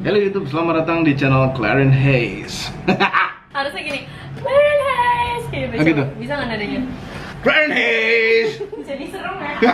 Halo YouTube, selamat datang di channel Clarence Hayes. Harusnya gini, Clarence Hayes kayak gitu. gitu? Bisa nggak nadanya? Clarence Hayes. Jadi serem ya.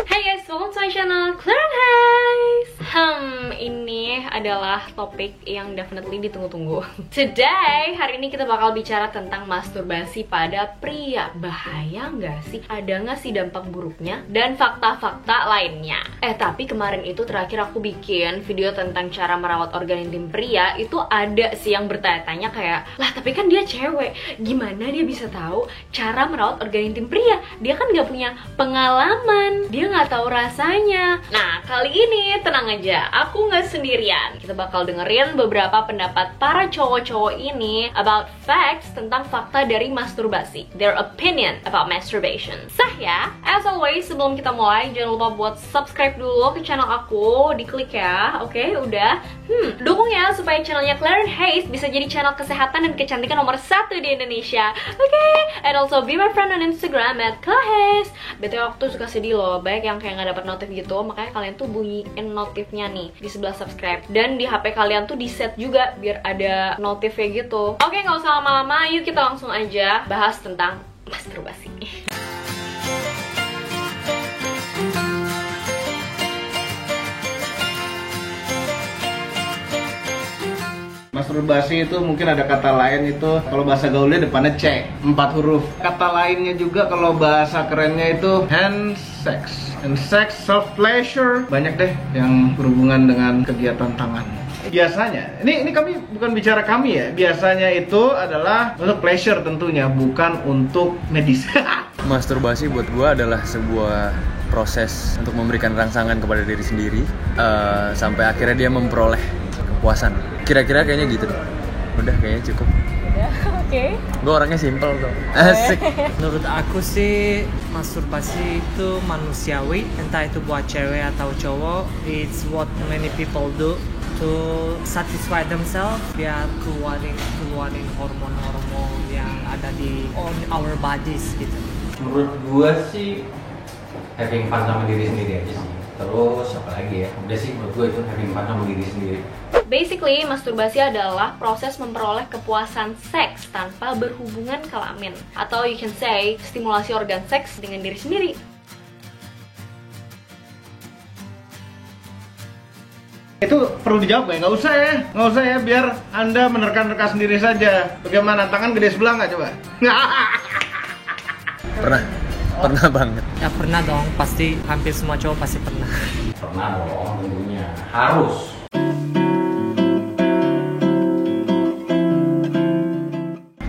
Hai guys, welcome to my channel Clarence Hayes. Ini adalah topik yang definitely ditunggu-tunggu. Today, hari ini kita bakal bicara tentang masturbasi pada pria. Bahaya nggak sih? Ada nggak sih dampak buruknya? Dan fakta-fakta lainnya. Tapi kemarin itu terakhir aku bikin video tentang cara merawat organ intim pria. Itu ada sih yang bertanya-tanya kayak, lah tapi kan dia cewek, gimana dia bisa tahu cara merawat organ intim pria? Dia kan nggak punya pengalaman, dia nggak tahu rasanya. Nah, kali ini tenang aja, aku nggak sendirian. Kita bakal dengerin beberapa pendapat para cowok-cowok ini about facts tentang fakta dari masturbasi, their opinion about masturbation. Sah ya? As always, sebelum kita mulai, jangan lupa buat subscribe dulu ke channel aku, diklik ya. Oke, udah. Dukung ya supaya channelnya Clarence Hayes bisa jadi channel kesehatan dan kecantikan nomor 1 di Indonesia. Oke, and also be my friend on Instagram @clahays. BTW waktu suka sedih loh, banyak yang kayak nggak dapat notif gitu, makanya kalian tuh bunyiin notifnya nih di sebelah subscribe, dan di HP kalian tuh di set juga biar ada notifnya gitu. Oke, nggak usah lama-lama, yuk kita langsung aja bahas tentang masturbasi. Masturbasi itu mungkin ada kata lain itu, kalau bahasa gaulnya depannya C, 4 huruf. Kata lainnya juga kalau bahasa kerennya itu hand sex. And sex, self pleasure, banyak deh yang berhubungan dengan kegiatan tangan. Biasanya, ini kami bukan bicara kami ya. Biasanya itu adalah untuk pleasure tentunya, bukan untuk medis. Masturbasi buat gue adalah sebuah proses untuk memberikan rangsangan kepada diri sendiri, sampai akhirnya dia memperoleh kepuasan. Kira-kira kayaknya gitu deh. Udah, kayaknya cukup. Udah, oke. Gue orangnya simple kok. Asik. Menurut aku sih masturbasi itu manusiawi, entah itu buat cewek atau cowok. It's what many people do to satisfy themselves, biar keluarin hormon-hormon yang ada di on our bodies gitu. Menurut gua sih having fun sama diri sendiri aja sih. Terus apa lagi ya? Udah sih, menurut gua itu having fun sama diri sendiri. Basically, masturbasi adalah proses memperoleh kepuasan seks tanpa berhubungan kelamin, atau you can say stimulasi organ seks dengan diri sendiri. Itu perlu dijawab ya? Nggak usah ya, biar Anda menerka-nerka sendiri saja. Bagaimana, tangan gede sebelah nggak coba? Pernah banget. Ya pernah dong, pasti hampir semua cowok pasti pernah. Pernah dong, tentunya. Harus.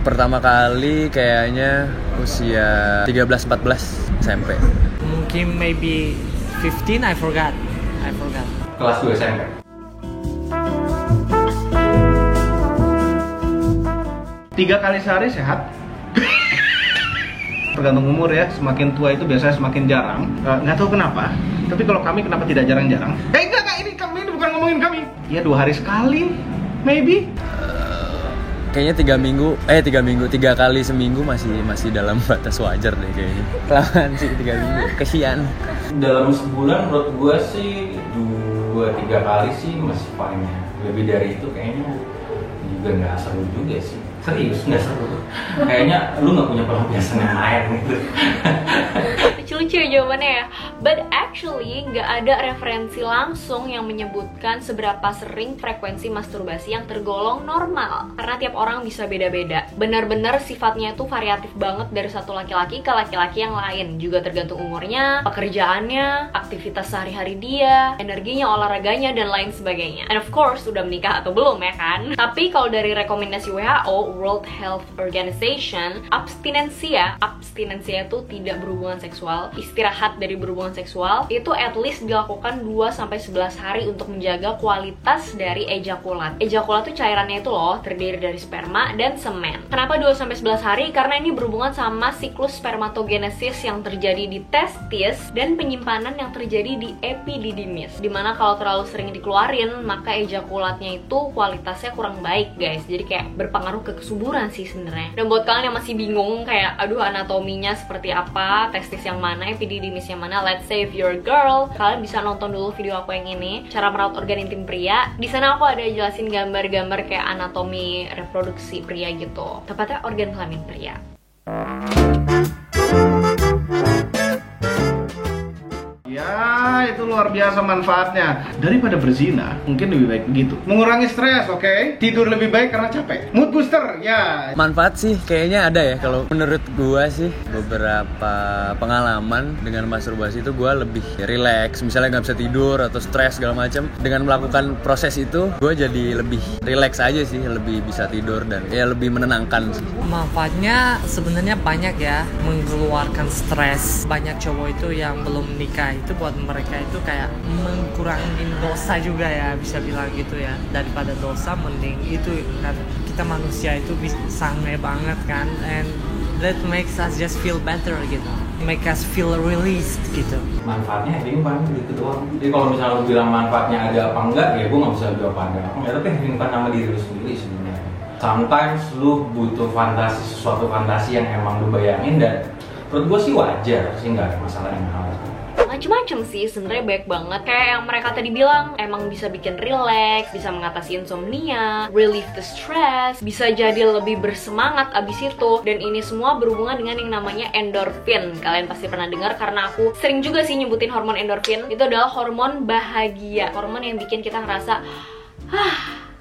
Pertama kali kayaknya usia 13-14 SMP. Mungkin maybe 15, I forgot. Kelas 2 SMP. Tiga kali sehari sehat. Tergantung umur ya, semakin tua itu biasanya semakin jarang. Nggak tahu kenapa, tapi kalau kami kenapa tidak jarang-jarang? Enggak, ini bukan ngomongin kami. Ya 2 hari sekali, maybe. Kayaknya 3 kali seminggu masih dalam batas wajar deh kayaknya. Kelamaan sih 3 minggu, kesian. Dalam sebulan menurut gua sih 2-3 kali sih masih fine ya. Lebih dari itu kayaknya juga nggak seru juga sih. Serius nggak seru. Kayaknya lu nggak punya pelampiasan yang lain gitu. Lucu-lucu ya jawabannya ya. But actually nggak ada referensi langsung yang menyebutkan seberapa sering frekuensi masturbasi yang tergolong normal, karena tiap orang bisa beda-beda. Benar-benar sifatnya itu variatif banget dari satu laki-laki ke laki-laki yang lain. Juga tergantung umurnya, pekerjaannya, aktivitas sehari-hari dia, energinya, olahraganya, dan lain sebagainya. And of course udah menikah atau belum ya kan. Tapi kalau dari rekomendasi WHO, World Health Organization, abstinensia itu tidak berhubungan seksual, istirahat dari berhubungan seksual itu at least dilakukan 2-11 hari untuk menjaga kualitas dari ejakulat. Ejakulat itu cairannya itu loh terdiri dari sperma dan semen. Kenapa 2-11 hari? Karena ini berhubungan sama siklus spermatogenesis yang terjadi di testis dan penyimpanan yang terjadi di epididymis, dimana kalau terlalu sering dikeluarin maka ejakulatnya itu kualitasnya kurang baik guys, jadi kayak berpengaruh ke kesuburan sih sebenarnya. Dan buat kalian yang masih bingung kayak aduh anatominya seperti apa, testis yang mana mana, epididymisnya mana. Let's say if you're a girl, kalian bisa nonton dulu video aku yang ini, cara merawat organ intim pria. Di sana aku ada jelasin gambar-gambar kayak anatomi reproduksi pria gitu, tepatnya organ kelamin pria. Ya, itu luar biasa manfaatnya. Daripada berzina, mungkin lebih baik begitu. Mengurangi stres, oke? Tidur lebih baik karena capek. Mood booster, ya. Manfaat sih kayaknya ada ya. Kalau menurut gua sih, beberapa pengalaman dengan masturbasi itu gua lebih relax. Misalnya nggak bisa tidur atau stres segala macam, dengan melakukan proses itu gua jadi lebih relax aja sih, lebih bisa tidur dan ya lebih menenangkan sih. Manfaatnya sebenarnya banyak ya, mengeluarkan stres. Banyak cowok itu yang belum menikah itu buat mereka itu kayak mengurangi dosa juga ya, bisa bilang gitu ya. Daripada dosa mending itu kan, kita manusia itu sange banget kan, and that makes us just feel better gitu, make us feel released gitu. Manfaatnya having fun gitu doang. Jadi kalau misalnya lu bilang manfaatnya ada apa enggak, ya gue nggak bisa jawab ada apa enggak, tapi having fun sama diri lu sendiri sebenarnya. Sometimes lu butuh sesuatu fantasi yang emang lu bayangin, dan menurut gue sih wajar sih, nggak ada masalah yang hal. Macem-macem sih, sebenarnya banyak banget. Kayak yang mereka tadi bilang, emang bisa bikin relax, bisa mengatasi insomnia, relieve the stress, bisa jadi lebih bersemangat abis itu. Dan ini semua berhubungan dengan yang namanya endorfin. Kalian pasti pernah dengar karena aku sering juga sih nyebutin hormon endorfin. Itu adalah hormon bahagia, hormon yang bikin kita ngerasa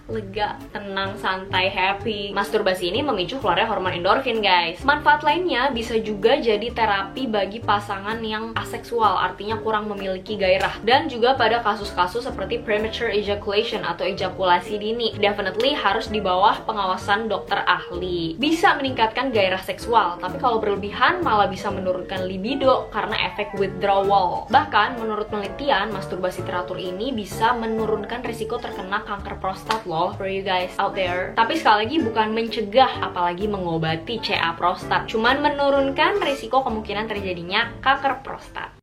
lega, tenang, santai, happy. Masturbasi ini memicu keluarnya hormon endorfin, guys. Manfaat lainnya bisa juga jadi terapi bagi pasangan yang aseksual, artinya kurang memiliki gairah. Dan juga pada kasus-kasus seperti premature ejaculation atau ejakulasi dini, definitely harus di bawah pengawasan dokter ahli. Bisa meningkatkan gairah seksual, tapi kalau berlebihan malah bisa menurunkan libido karena efek withdrawal. Bahkan menurut penelitian, masturbasi teratur ini bisa menurunkan risiko terkena kanker prostat for you guys out there. Tapi sekali lagi bukan mencegah apalagi mengobati CA prostat, cuman menurunkan risiko kemungkinan terjadinya kanker prostat.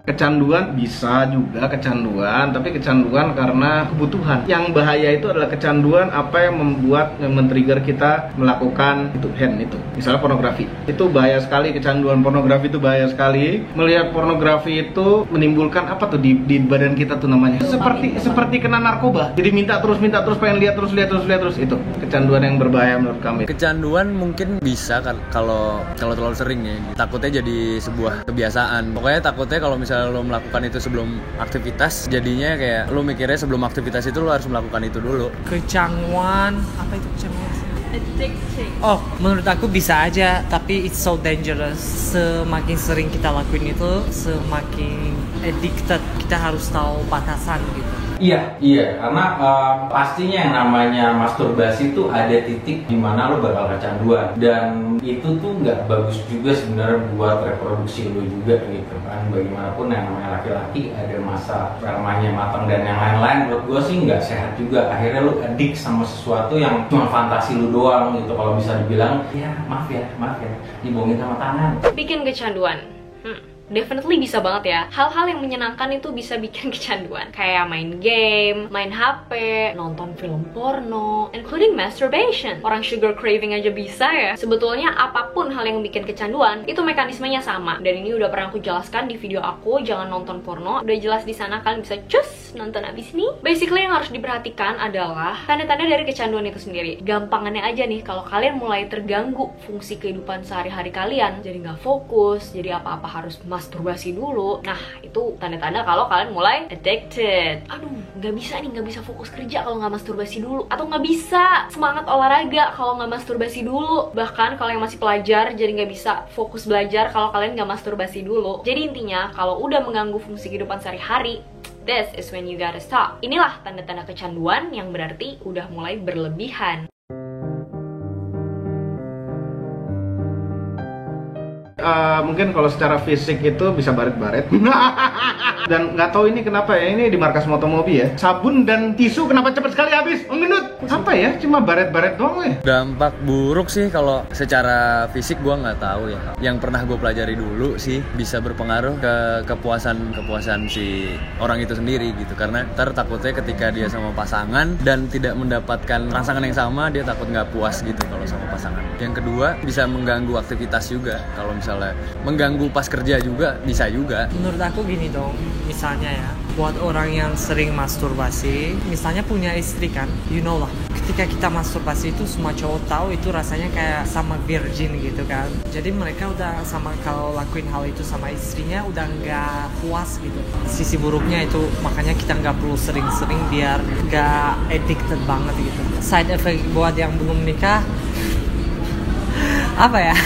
Kecanduan bisa juga kecanduan, tapi kecanduan karena kebutuhan. Yang bahaya itu adalah kecanduan apa yang membuat, yang men-trigger kita melakukan itu, itu. Misalnya pornografi. Itu bahaya sekali, kecanduan pornografi itu bahaya sekali. Melihat pornografi itu menimbulkan apa tuh di badan kita tuh namanya? Seperti kena narkoba. Jadi minta terus pengen lihat terus itu. Kecanduan yang berbahaya menurut kami. Kecanduan mungkin bisa kalau terlalu sering ya. Takutnya jadi sebuah kebiasaan. Pokoknya takutnya kalau misalnya lo melakukan itu sebelum aktivitas, jadinya kayak lo mikirnya sebelum aktivitas itu lo harus melakukan itu dulu. Kecanduan, apa itu kecanduan? Addicting. Oh, menurut aku bisa aja, tapi it's so dangerous. Semakin sering kita lakuin itu, semakin addicted. Kita harus tahu batasan gitu. Iya, karena pastinya yang namanya masturbasi itu ada titik di mana lo bakal kecanduan, dan itu tuh nggak bagus juga sebenarnya buat reproduksi lo juga gitu kan. Bagaimanapun yang namanya laki-laki ada masa spermanya matang dan yang lain-lain, menurut gue sih nggak sehat juga. Akhirnya lo addict sama sesuatu yang cuma fantasi lo doang gitu. Kalau bisa dibilang, ya maaf ya, dibohongin sama tangan. Bikin kecanduan. Definitely bisa banget ya. Hal-hal yang menyenangkan itu bisa bikin kecanduan. Kayak main game, main HP, nonton film porno, including masturbation. Orang sugar craving aja bisa ya. Sebetulnya apapun hal yang bikin kecanduan, itu mekanismenya sama. Dan ini udah pernah aku jelaskan di video aku, jangan nonton porno. Udah jelas di sana, kalian bisa cus nonton abis ini. Basically yang harus diperhatikan adalah tanda-tanda dari kecanduan itu sendiri. Gampangannya aja nih, kalau kalian mulai terganggu fungsi kehidupan sehari-hari kalian, jadi nggak fokus, jadi apa-apa harus masturbasi dulu. Nah, itu tanda-tanda kalau kalian mulai addicted. Aduh, nggak bisa fokus kerja kalau nggak masturbasi dulu. Atau nggak bisa semangat olahraga kalau nggak masturbasi dulu. Bahkan kalau yang masih pelajar, jadi nggak bisa fokus belajar kalau kalian nggak masturbasi dulu. Jadi intinya, kalau udah mengganggu fungsi kehidupan sehari-hari, this is when you gotta stop. Inilah tanda-tanda kecanduan yang berarti udah mulai berlebihan. Mungkin kalau secara fisik itu bisa baret-baret. Dan nggak tahu ini kenapa ya, ini di markas Motomobi ya. Sabun dan tisu kenapa cepet sekali habis? Mengendut. Apa ya? Cuma baret-baret doang ya. Dampak buruk sih kalau secara fisik gua nggak tahu ya. Yang pernah gue pelajari dulu sih bisa berpengaruh ke kepuasan si orang itu sendiri gitu. Karena ntar takutnya ketika dia sama pasangan dan tidak mendapatkan rangsangan yang sama, dia takut nggak puas gitu kalau sama pasangan. Yang kedua bisa mengganggu aktivitas juga. Kalau misalnya mengganggu pas kerja juga bisa juga. Menurut aku gini dong, misalnya ya, buat orang yang sering masturbasi, misalnya punya istri kan, you know lah, ketika kita masturbasi itu semua cowok tahu itu rasanya kayak sama virgin gitu kan. Jadi mereka udah sama, kalau lakuin hal itu sama istrinya udah nggak puas gitu. Sisi buruknya itu makanya kita nggak perlu sering-sering biar nggak addicted banget gitu. Side effect buat yang belum nikah apa ya?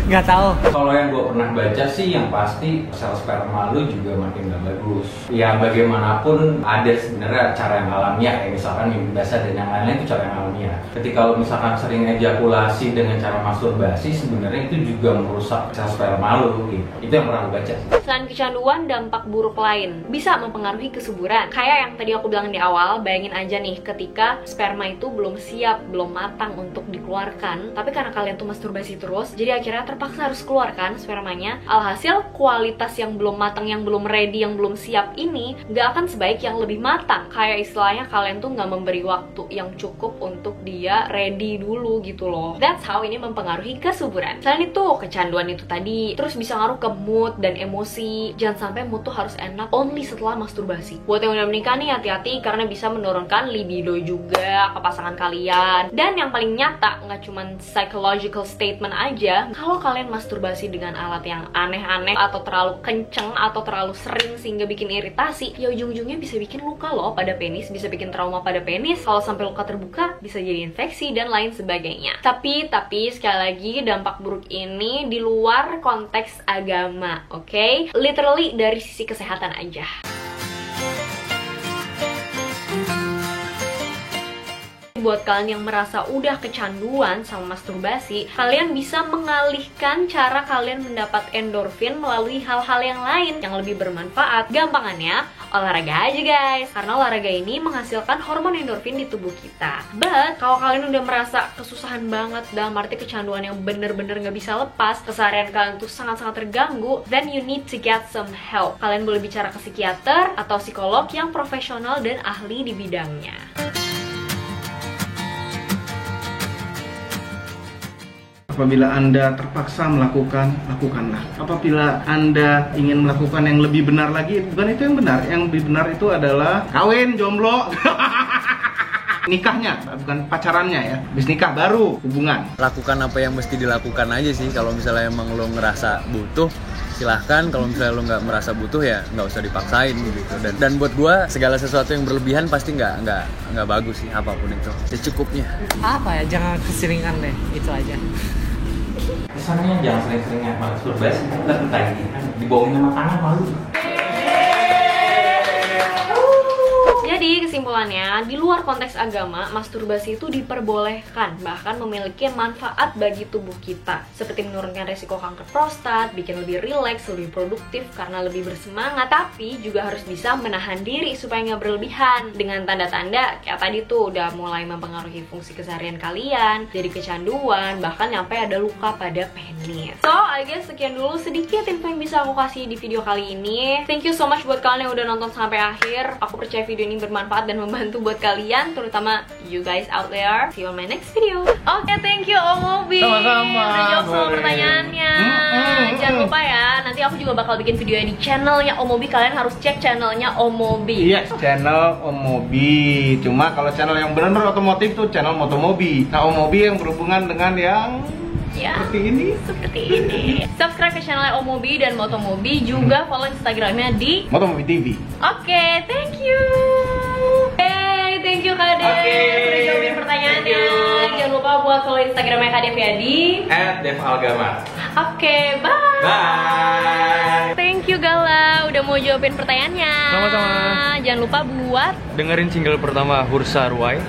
Nggak tahu. Kalau yang gue pernah baca sih, yang pasti sel sperma lu juga makin gak bagus. Ya bagaimanapun ada sebenarnya cara yang alamiah, kayak misalkan mimpi basah dan yang lain-lain itu cara yang alamiah. Ketika lu misalkan sering ejakulasi dengan cara masturbasi, sebenarnya itu juga merusak sel sperma lu gitu. Itu yang pernah gue baca. Selain kecanduan, dampak buruk lain bisa mempengaruhi kesuburan. Kayak yang tadi aku bilang di awal, bayangin aja nih ketika sperma itu belum siap, belum matang untuk dikeluarkan, tapi karena kalian tuh masturbasi terus, jadi akhirnya terpaksa harus keluarkan spermanya. Alhasil kualitas yang belum matang, yang belum ready, yang belum siap ini gak akan sebaik yang lebih matang. Kayak istilahnya kalian tuh gak memberi waktu yang cukup untuk dia ready dulu gitu loh. That's how ini mempengaruhi kesuburan. Selain itu, kecanduan itu tadi terus bisa ngaruh ke mood dan emosi. Jangan sampai mood tuh harus enak only setelah masturbasi. Buat yang udah menikah nih, hati-hati karena bisa menurunkan libido juga ke pasangan kalian. Dan yang paling nyata, gak cuman psychological statement aja, kalau kalian masturbasi dengan alat yang aneh-aneh atau terlalu kenceng atau terlalu sering sehingga bikin iritasi, ya ujung-ujungnya bisa bikin luka loh pada penis, bisa bikin trauma pada penis. Kalau sampai luka terbuka bisa jadi infeksi dan lain sebagainya. Tapi sekali lagi, dampak buruk ini di luar konteks agama, oke? Literally dari sisi kesehatan aja. Buat kalian yang merasa udah kecanduan sama masturbasi, kalian bisa mengalihkan cara kalian mendapat endorfin melalui hal-hal yang lain yang lebih bermanfaat. Gampangannya, olahraga aja guys, karena olahraga ini menghasilkan hormon endorfin di tubuh kita. But kalau kalian udah merasa kesusahan banget dalam arti kecanduan yang bener-bener gak bisa lepas, keseharian kalian tuh sangat-sangat terganggu, then you need to get some help. Kalian boleh bicara ke psikiater atau psikolog yang profesional dan ahli di bidangnya. Apabila Anda terpaksa melakukan, lakukanlah. Apabila Anda ingin melakukan yang lebih benar lagi, bukan itu yang benar. Yang lebih benar itu adalah kawin, jomblo. Nikahnya, bukan pacarannya ya. Habis nikah baru hubungan. Lakukan apa yang mesti dilakukan aja sih. Kalau misalnya emang lo ngerasa butuh, silahkan. Kalau misalnya lo nggak merasa butuh ya nggak usah dipaksain gitu. Dan buat gue segala sesuatu yang berlebihan pasti nggak bagus sih, apapun itu. Secukupnya. Apa ya, jangan keseringan deh, itu aja. Kesannya jangan sering-sering masturbasi, ntar ketagihan, dibawain sama tangan malu. Jadi kesimpulannya, di luar konteks agama, masturbasi itu diperbolehkan, bahkan memiliki manfaat bagi tubuh kita, seperti menurunkan resiko kanker prostat, bikin lebih rileks, lebih produktif karena lebih bersemangat. Tapi juga harus bisa menahan diri supaya nggak berlebihan, dengan tanda-tanda kayak tadi tuh udah mulai mempengaruhi fungsi keseharian kalian, jadi kecanduan, bahkan sampai ada luka pada penis. So, I guess sekian dulu sedikit info yang bisa aku kasih di video kali ini. Thank you so much buat kalian yang udah nonton sampai akhir. Aku percaya video ini bermanfaat dan membantu buat kalian, terutama you guys out there. See you on my next video. Oke, thank you Omobi. Sama-sama. Udah jawab semua pertanyaannya. Jangan lupa ya, nanti aku juga bakal bikin video di channelnya Omobi. Kalian harus cek channelnya Omobi. Yes, channel Omobi. Cuma kalau channel yang benar-benar otomotif tuh channel Motomobi. Nah, Omobi yang berhubungan dengan yang Ya, seperti ini. Subscribe ke channelnya Omobi dan Motomobi. Juga follow Instagramnya di Motomobi TV. Oke, thank you. Hey, thank you Kak Dev. Udah jawabin pertanyaannya. Jangan lupa buat follow Instagramnya Kak Dev ya di @devalgama. Oke, bye. Bye. Thank you Gala udah mau jawabin pertanyaannya. Sama-sama. Jangan lupa buat Dengerin single pertama Hursa Ruai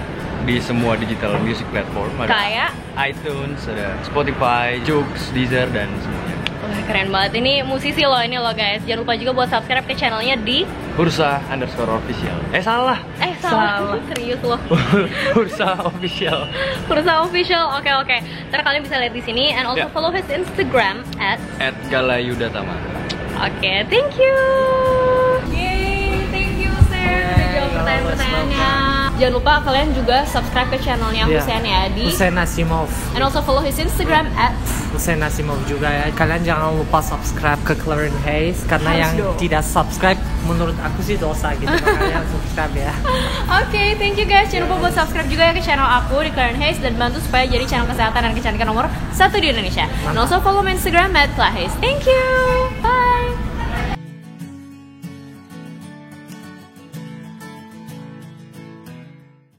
di semua digital music platform. Ada Kayak iTunes, ada Spotify, Joox, Deezer, dan semuanya. wah, keren banget, ini musisi loh ini loh guys. Jangan lupa juga buat subscribe ke channelnya di Hursa_official. Salah. salah. Serius loh. Hursa official. Hursa official. Oke. Ntar kalian bisa lihat di sini and also Ya. follow his Instagram @galayudatama. Oke, thank you. Yay, thank you Sam. Udah jawab pertanyaan-pertanyaannya. Jangan lupa kalian juga subscribe ke channelnya Hussein ya di Hussein Asimov. and also follow his Instagram Hussein Asimov juga ya. Kalian jangan lupa subscribe ke Clarence Hayes karena Harus yang dong. tidak subscribe menurut aku sih dosa gitu. Makanya subscribe ya. Oke, thank you guys. Jangan lupa buat subscribe juga ya ke channel aku di Clarence Hayes dan bantu supaya jadi channel kesehatan dan kecantikan nomor 1 di Indonesia. And also follow my Instagram @clarence. Thank you.